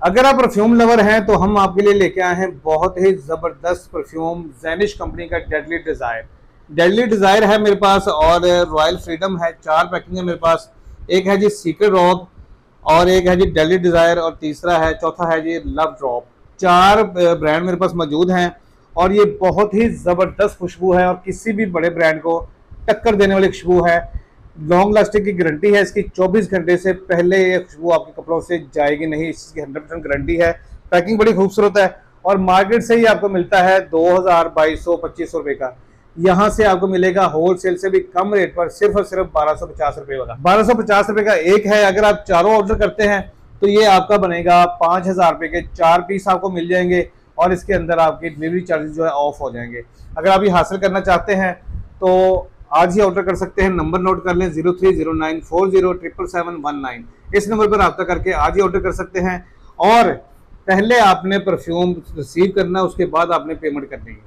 अगर आप perfume lover हैं तो हम आपके लिए लेके आए हैं बहुत ही ज़बरदस्त परफ्यूम, ज़ेनिश कंपनी का डेडली डिज़ायर। डेडली डिज़ायर है मेरे पास और रॉयल फ्रीडम है। 4 पैकिंग है मेरे पास। एक है जी सीक्रेट रॉक, और एक है जी डेडली डिज़ायर, और तीसरा है, चौथा है जी लव ड्रॉप। 4 ब्रांड मेरे पास मौजूद हैं और ये बहुत ही ज़बरदस्त खुशबू है और किसी भी बड़े ब्रांड को टक्कर देने वाली खुशबू है। लॉन्ग लास्टिंग की गारंटी है इसकी। 24 घंटे से पहले ये खुशबू आपके कपड़ों से जाएगी नहीं, इसकी 100% गारंटी है। पैकिंग बड़ी खूबसूरत है और मार्केट से ही आपको मिलता है 2000, 2200, 2500 रुपए का। यहाँ से आपको मिलेगा होलसेल से भी कम रेट पर सिर्फ और सिर्फ 1250 रुपए का। 1250 रुपए का एक है। अगर आप चारों ऑर्डर करते हैं तो ये आपका बनेगा 5000 रुपए के 4 पीस आपको मिल जाएंगे और इसके अंदर आपकी डिलीवरी चार्जेस जो है ऑफ हो जाएंगे। अगर आप ये हासिल करना चाहते हैं तो आज ही ऑर्डर कर सकते हैं। नंबर नोट कर लें 0309407719। इस नंबर पर रब्ता करके आज ही ऑर्डर कर सकते हैं और पहले आपने परफ्यूम रिसीव करना, उसके बाद आपने पेमेंट करनी है।